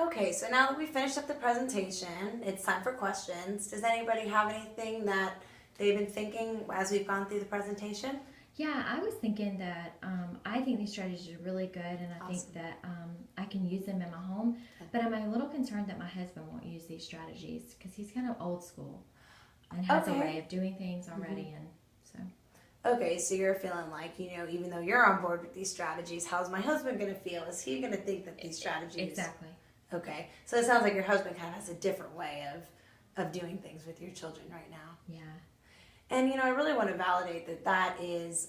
Okay, so now that we finished up the presentation, it's time for questions. Does anybody have anything that they've been thinking as we've gone through the presentation? Yeah, I was thinking that I think these strategies are really good, and I think Awesome. that I can use them in my home. But I'm a little concerned that my husband won't use these strategies because he's kind of old school and has a way Okay. of doing things hmm already. And so, Okay, so you're feeling like, even though you're on board with these strategies, how's my husband going to feel? Is he going to think that these strategies. exactly. Okay, so it sounds like your husband kind of has a different way of doing things with your children right now. Yeah. And I really want to validate that that is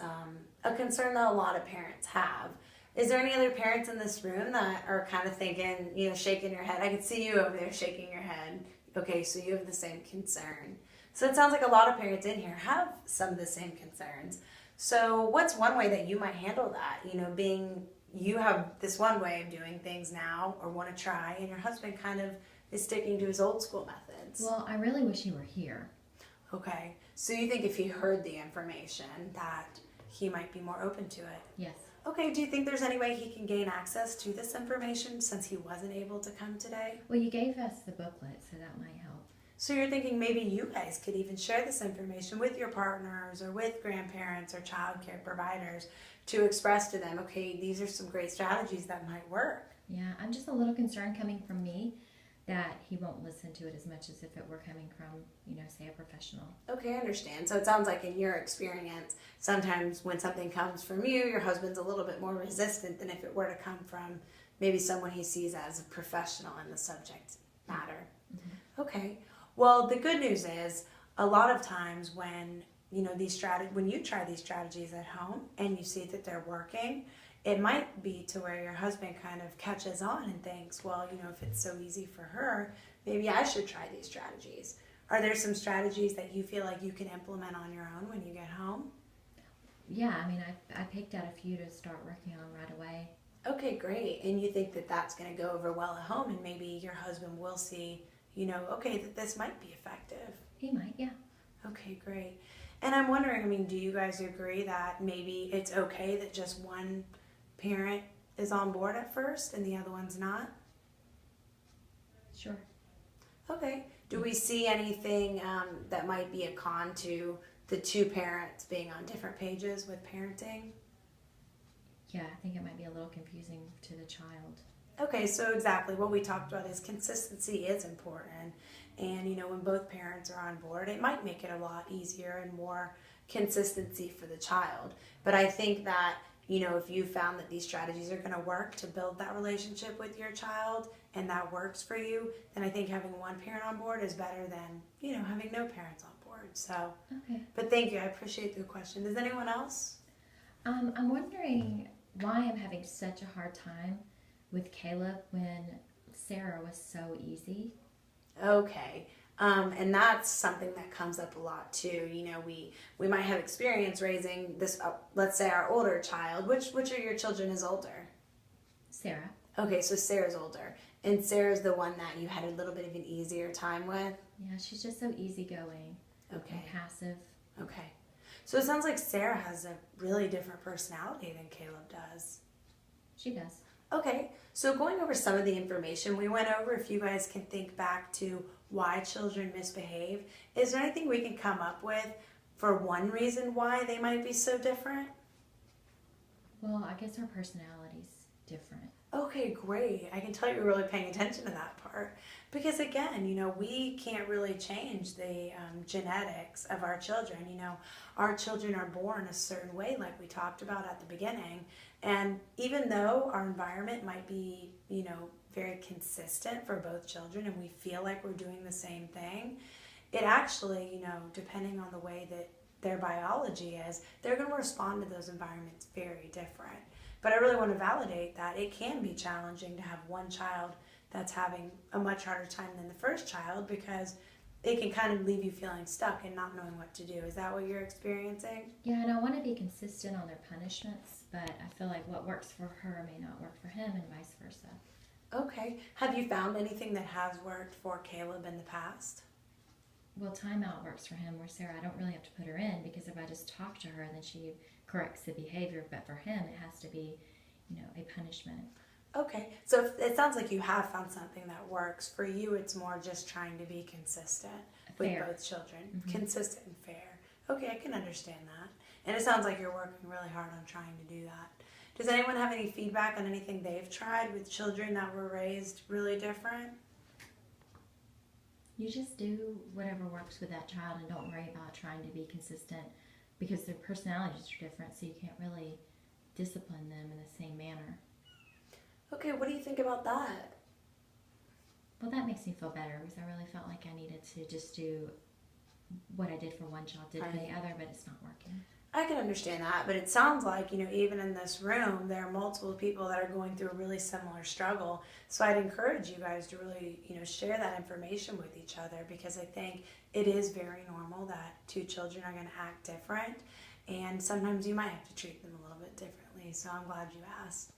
a concern that a lot of parents have. Is there any other parents in this room that are kind of thinking, shaking your head? I can see you over there shaking your head. Okay, so you have the same concern. So it sounds like a lot of parents in here have some of the same concerns. So what's one way that you might handle that? Being you have this one way of doing things now or want to try, and your husband kind of is sticking to his old school methods. Well, I really wish he were here. Okay. So you think if he heard the information that he might be more open to it? Yes. Okay. Do you think there's any way he can gain access to this information since he wasn't able to come today? Well, you gave us the booklet, so that might help. So you're thinking maybe you guys could even share this information with your partners or with grandparents or child care providers to express to them, okay, these are some great strategies that might work. Yeah, I'm just a little concerned coming from me that he won't listen to it as much as if it were coming from, say a professional. Okay, I understand. So it sounds like in your experience, sometimes when something comes from you, your husband's a little bit more resistant than if it were to come from maybe someone he sees as a professional in the subject matter. Mm-hmm. Okay. Well, the good news is a lot of times when when you try these strategies at home and you see that they're working, it might be to where your husband kind of catches on and thinks, well, if it's so easy for her, maybe I should try these strategies. Are there some strategies that you feel like you can implement on your own when you get home? Yeah, I mean, I picked out a few to start working on right away. Okay, great. And you think that that's going to go over well at home, and maybe your husband will see, okay, that this might be effective. He might, yeah. Okay, great. And I'm wondering, do you guys agree that maybe it's okay that just one parent is on board at first and the other one's not? Sure. Okay. Do we see anything that might be a con to the two parents being on different pages with parenting? Yeah, I think it might be a little confusing to the child. Okay, so exactly what we talked about is consistency is important. And, when both parents are on board, it might make it a lot easier and more consistency for the child. But I think that, if you found that these strategies are going to work to build that relationship with your child and that works for you, then I think having one parent on board is better than, having no parents on board. So, Okay. but thank you. I appreciate the question. Does anyone else? I'm wondering why I'm having such a hard time with Caleb when Sarah was so easy. Okay. And that's something that comes up a lot too. We might have experience raising this, let's say our older child. Which of your children is older? Sarah. Okay, so Sarah's older. And Sarah's the one that you had a little bit of an easier time with? Yeah, she's just so easygoing Okay. and passive. Okay. So it sounds like Sarah has a really different personality than Caleb does. She does. Okay, so going over some of the information we went over, if you guys can think back to why children misbehave, is there anything we can come up with for one reason why they might be so different? Well, I guess her personality's different. Okay, great. I can tell you're really paying attention to that part. Because again, we can't really change the genetics of our children. Our children are born a certain way, like we talked about at the beginning. And even though our environment might be, very consistent for both children and we feel like we're doing the same thing, it actually, depending on the way that their biology is, they're going to respond to those environments very different. But I really want to validate that it can be challenging to have one child that's having a much harder time than the first child because it can kind of leave you feeling stuck and not knowing what to do. Is that what you're experiencing? Yeah, and I want to be consistent on their punishments, but I feel like what works for her may not work for him and vice versa. Okay. Have you found anything that has worked for Caleb in the past? Well, timeout works for him, where Sarah, I don't really have to put her in because if I just talk to her, then she corrects the behavior. But for him, it has to be, a punishment. Okay, so it sounds like you have found something that works. For you, it's more just trying to be consistent with Fair. both children. Mm-hmm. Consistent and fair. Okay, I can understand that. And it sounds like you're working really hard on trying to do that. Does anyone have any feedback on anything they've tried with children that were raised really different? You just do whatever works with that child and don't worry about trying to be consistent because their personalities are different, so you can't really discipline them in the same manner. Okay, what do you think about that? Well, that makes me feel better because I really felt like I needed to just do what I did for one child, did for the other, but it's not working. I can understand that, but it sounds like, even in this room, there are multiple people that are going through a really similar struggle. So I'd encourage you guys to really, share that information with each other, because I think it is very normal that two children are going to act different, and sometimes you might have to treat them a little bit differently. So I'm glad you asked.